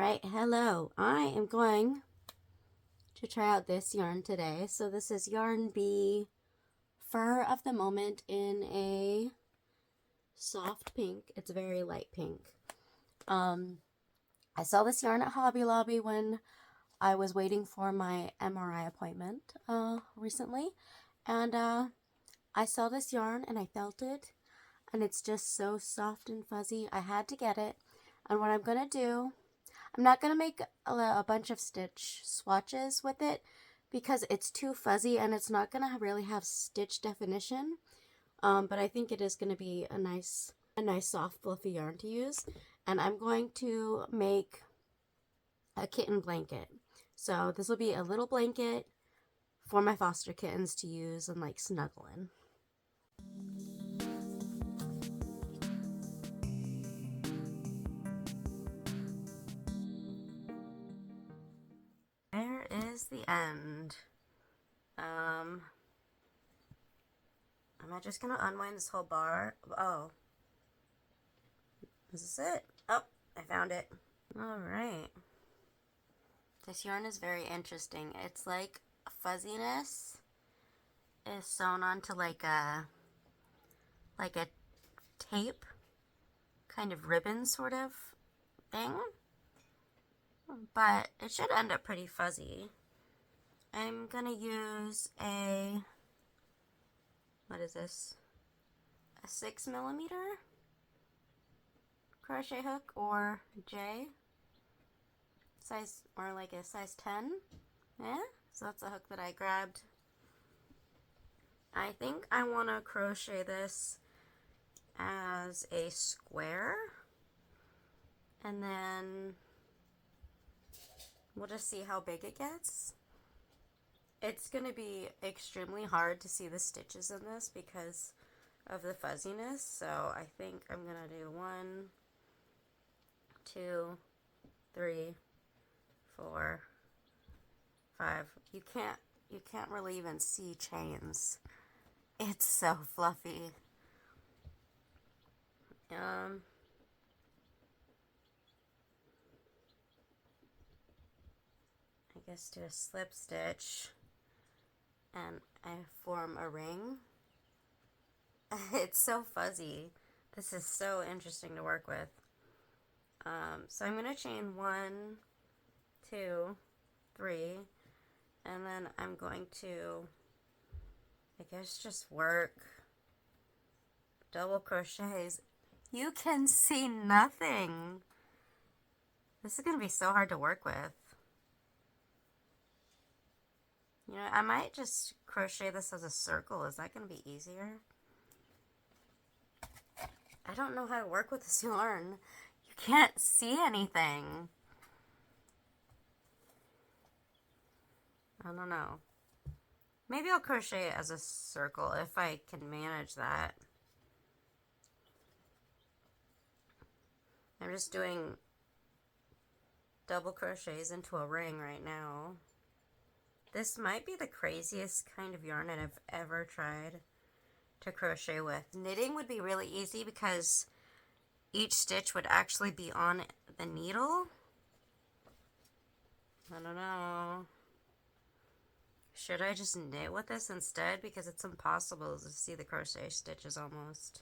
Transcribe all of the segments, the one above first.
Alright, hello. I am going to try out this yarn today. So this is Yarn Bee Fur of the Moment in a soft pink. It's a very light pink. I saw this yarn at Hobby Lobby when I was waiting for my MRI appointment recently. And I saw this yarn and I felt it. And it's just so soft and fuzzy. I had to get it. And what I'm going to do, I'm not going to make a bunch of stitch swatches with it because it's too fuzzy and it's not going to really have stitch definition. But I think it is going to be a nice soft fluffy yarn to use. And I'm going to make a kitten blanket. So this will be a little blanket for my foster kittens to use and like snuggle in. There is the end. Am I just gonna unwind this whole bar? Oh. Is this it? Oh, I found it. Alright. This yarn is very interesting. It's like fuzziness is sewn onto like a tape, kind of ribbon sort of thing. But it should end up pretty fuzzy. I'm gonna use what is this? A 6mm crochet hook or J size, or like a size 10. Yeah, so that's a hook that I grabbed. I think I want to crochet this as a square, and then we'll just see how big it gets. It's going to be extremely hard to see the stitches in this because of the fuzziness, so I think I'm going to do 1, 2, 3, 4, 5. You can't really even see chains. It's so fluffy. I guess do a slip stitch and I form a ring. It's so fuzzy. This is so interesting to work with. So I'm going to chain 1, 2, 3, and then I'm going to, I guess, just work double crochets. You can see nothing. This is going to be so hard to work with. You know, I might just crochet this as a circle. Is that going to be easier? I don't know how to work with this yarn. You can't see anything. I don't know. Maybe I'll crochet it as a circle if I can manage that. I'm just doing double crochets into a ring right now. This might be the craziest kind of yarn that I've ever tried to crochet with. Knitting would be really easy because each stitch would actually be on the needle. I don't know. Should I just knit with this instead? Because it's impossible to see the crochet stitches almost.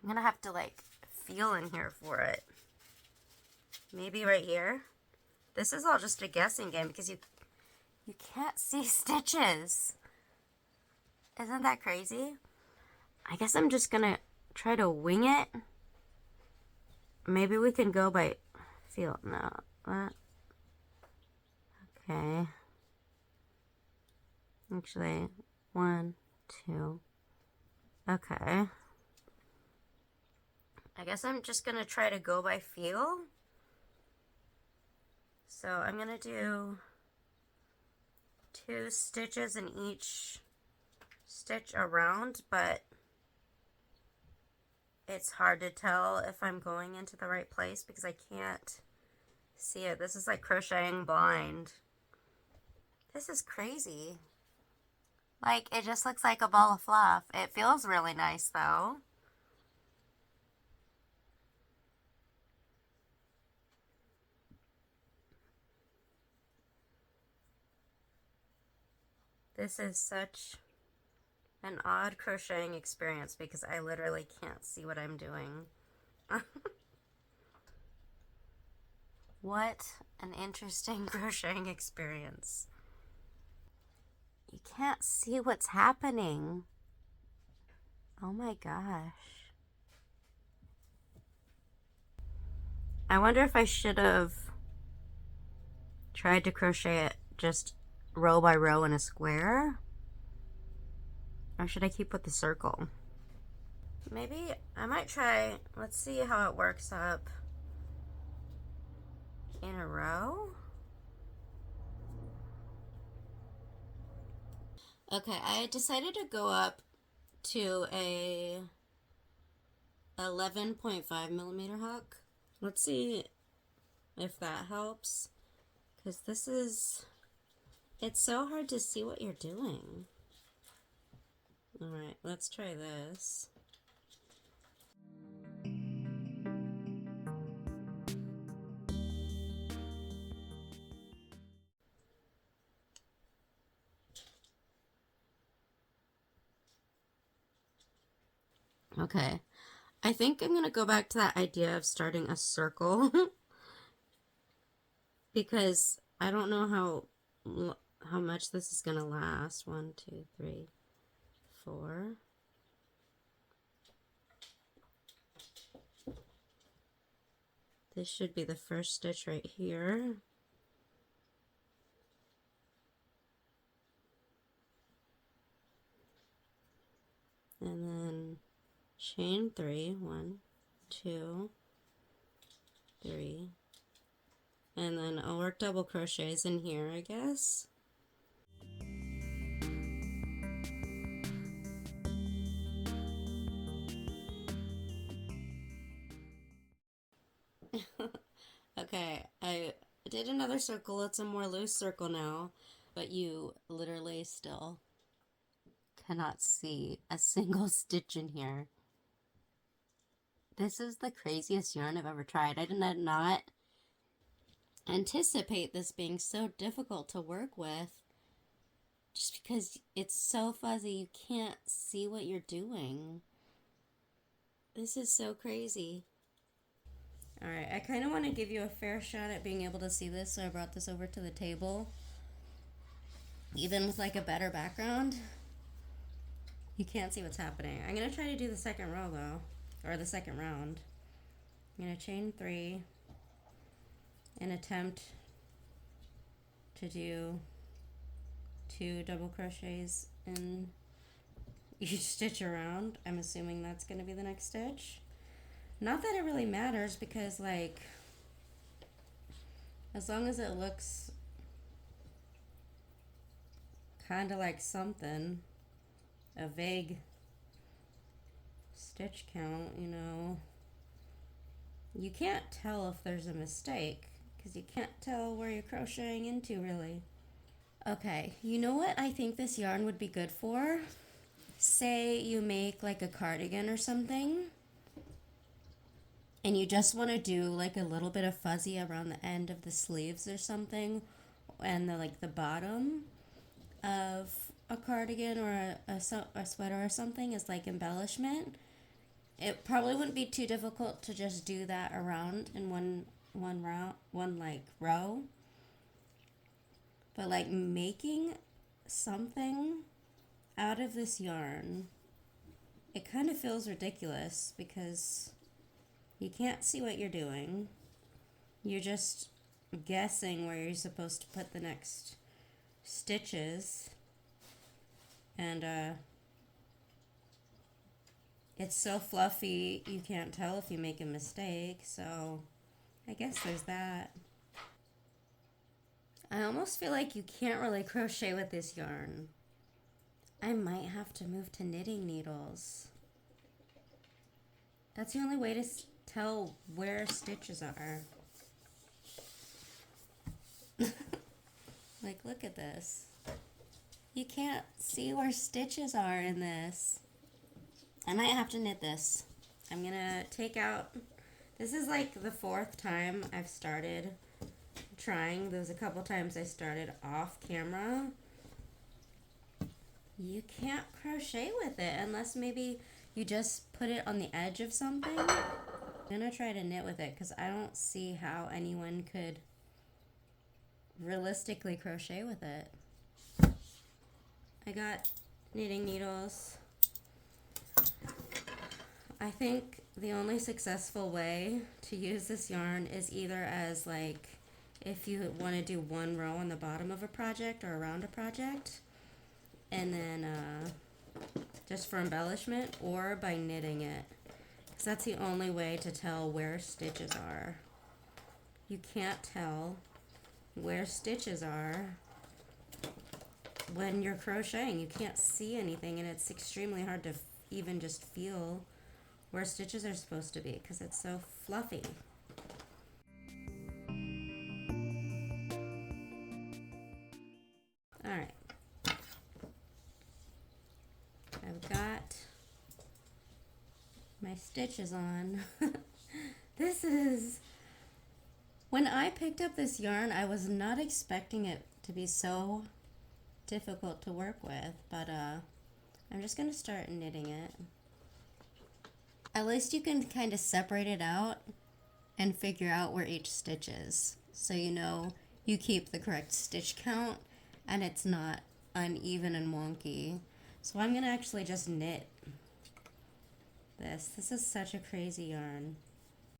I'm gonna have to like feel in here for it. Maybe right here. This is all just a guessing game because you can't see stitches. Isn't that crazy? I guess I'm just gonna try to wing it. Maybe we can go by feel. No. Okay. Actually, 1, 2. Okay. I guess I'm just gonna try to go by feel. So I'm gonna do 2 stitches in each stitch around, but it's hard to tell if I'm going into the right place because I can't see it. This is like crocheting blind. This is crazy. Like, it just looks like a ball of fluff. It feels really nice though. This is such an odd crocheting experience because I literally can't see what I'm doing. What an interesting crocheting experience. You can't see what's happening. Oh my gosh. I wonder if I should have tried to crochet it just row by row in a square. Or should I keep with the circle? Maybe I might try, let's see how it works up in a row. Okay, I decided to go up to a 11.5 millimeter hook. Let's see if that helps, because it's so hard to see what you're doing. All right, let's try this. Okay, I think I'm gonna go back to that idea of starting a circle because I don't know how much this is gonna last. 1, 2, 3, 4. This should be the first stitch right here. And then chain 3, 1, 2, 3, and then I'll work double crochets in here, I guess. Okay, I did another circle. It's a more loose circle now, but you literally still cannot see a single stitch in here. This is the craziest yarn I've ever tried. I did not anticipate this being so difficult to work with, just because it's so fuzzy you can't see what you're doing. This is so crazy. Alright, I kind of want to give you a fair shot at being able to see this, so I brought this over to the table. Even with like a better background, you can't see what's happening. I'm going to try to do the second row though, or the second round. I'm going to chain 3 and attempt to do 2 double crochets in each stitch around. I'm assuming that's going to be the next stitch. Not that it really matters because, like, as long as it looks kind of like something, a vague stitch count, you know, you can't tell if there's a mistake because you can't tell where you're crocheting into, really. Okay, you know what I think this yarn would be good for? Say you make like a cardigan or something, and you just want to do like a little bit of fuzzy around the end of the sleeves or something, and the bottom of a cardigan or a sweater or something is like embellishment. It probably wouldn't be too difficult to just do that around in one row. But like making something out of this yarn, it kind of feels ridiculous because you can't see what you're doing. You're just guessing where you're supposed to put the next stitches. And it's so fluffy, you can't tell if you make a mistake. So I guess there's that. I almost feel like you can't really crochet with this yarn. I might have to move to knitting needles. That's the only way to tell where stitches are. Like, look at this. You can't see where stitches are in this. I might have to knit this. I'm gonna take out, this is like the 4th time I've started trying. There was a couple times I started off camera you can't crochet with it unless maybe you just put it on the edge of something. I'm gonna try to knit with it because I don't see how anyone could realistically crochet with it. I got knitting needles. I think the only successful way to use this yarn is either as like if you want to do one row on the bottom of a project or around a project, and then just for embellishment, or by knitting it, because that's the only way to tell where stitches are. You can't tell where stitches are when you're crocheting. You can't see anything, and it's extremely hard to even just feel where stitches are supposed to be because it's so fluffy. All right, I've got my stitches on. This is, when I picked up this yarn, I was not expecting it to be so difficult to work with, but I'm just gonna start knitting it. At least you can kind of separate it out and figure out where each stitch is, so you know you keep the correct stitch count and it's not uneven and wonky. So I'm gonna actually just knit this. This is such a crazy yarn.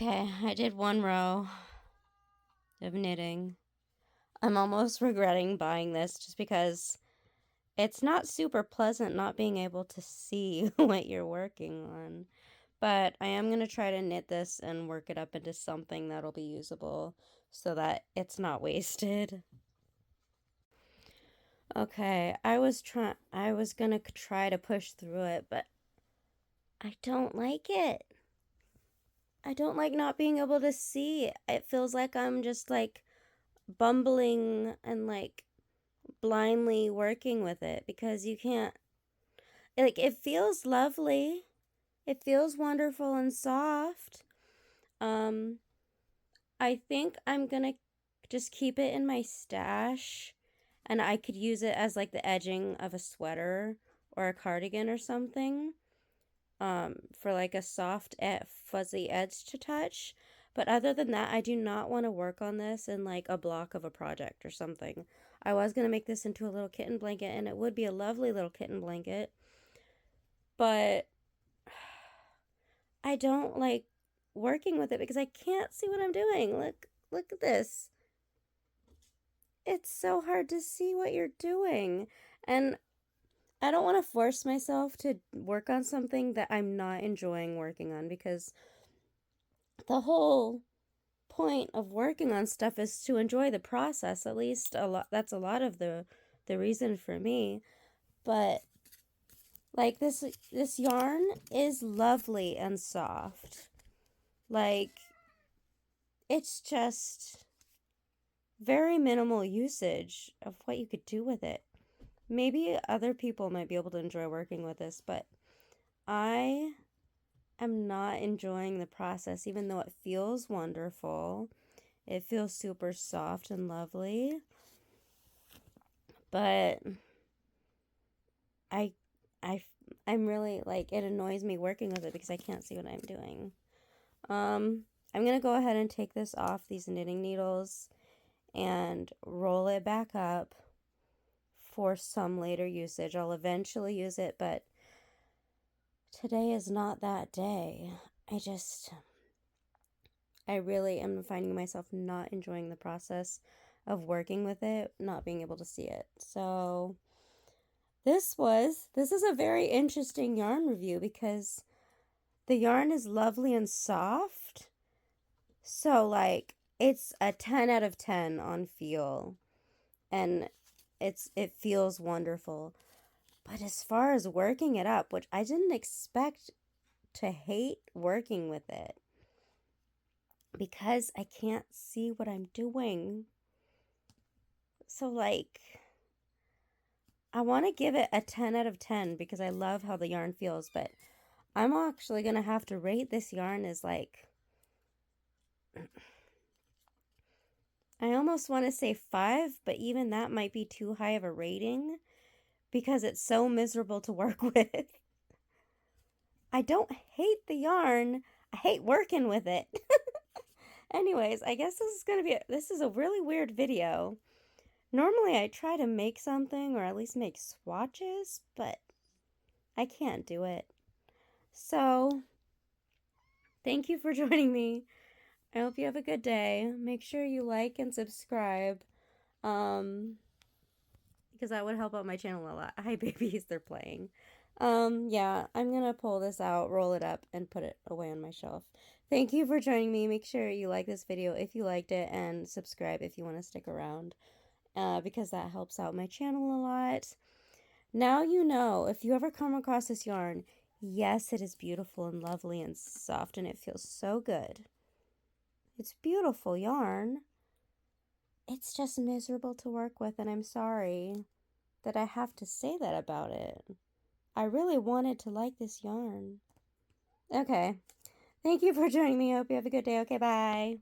Okay, I did one row of knitting. I'm almost regretting buying this just because it's not super pleasant not being able to see what you're working on. But I am going to try to knit this and work it up into something that'll be usable so that it's not wasted. Okay, I was going to try to push through it, but I don't like it. I don't like not being able to see. It feels like I'm just like bumbling and like blindly working with it because you can't, like, it feels lovely. It feels wonderful and soft. I think I'm gonna just keep it in my stash, and I could use it as like the edging of a sweater or a cardigan or something, for like a soft fuzzy edge to touch. But other than that, I do not want to work on this in like a block of a project or something. I was going to make this into a little kitten blanket, and it would be a lovely little kitten blanket, but I don't like working with it because I can't see what I'm doing. Look at this. It's so hard to see what you're doing. And I don't want to force myself to work on something that I'm not enjoying working on, because the whole point of working on stuff is to enjoy the process. At least that's a lot of the reason for me. But like this yarn is lovely and soft. Like, it's just very minimal usage of what you could do with it. Maybe other people might be able to enjoy working with this, but I am not enjoying the process, even though it feels wonderful. It feels super soft and lovely. But I'm really, like, it annoys me working with it because I can't see what I'm doing. I'm going to go ahead and take this off these knitting needles and roll it back up for some later usage. I'll eventually use it, but today is not that day. I really am finding myself not enjoying the process of working with it, not being able to see it. So this is a very interesting yarn review because the yarn is lovely and soft. So like, it's a 10 out of 10 on feel, and it feels wonderful. But as far as working it up, which I didn't expect to hate working with it, because I can't see what I'm doing. So like, I want to give it a 10 out of 10 because I love how the yarn feels, but I'm actually going to have to rate this yarn as like, I almost want to say 5, but even that might be too high of a rating because it's so miserable to work with. I don't hate the yarn. I hate working with it. Anyways, I guess this is a really weird video. Normally I try to make something or at least make swatches, but I can't do it. So, thank you for joining me. I hope you have a good day. Make sure you like and subscribe. Because that would help out my channel a lot. Hi babies, they're playing. Yeah, I'm gonna pull this out, roll it up, and put it away on my shelf. Thank you for joining me. Make sure you like this video if you liked it, and subscribe if you want to stick around, because that helps out my channel a lot. Now you know, if you ever come across this yarn, yes, it is beautiful and lovely and soft, and it feels so good. It's beautiful yarn. It's just miserable to work with, and I'm sorry that I have to say that about it. I really wanted to like this yarn. Okay. Thank you for joining me. I hope you have a good day. Okay, bye.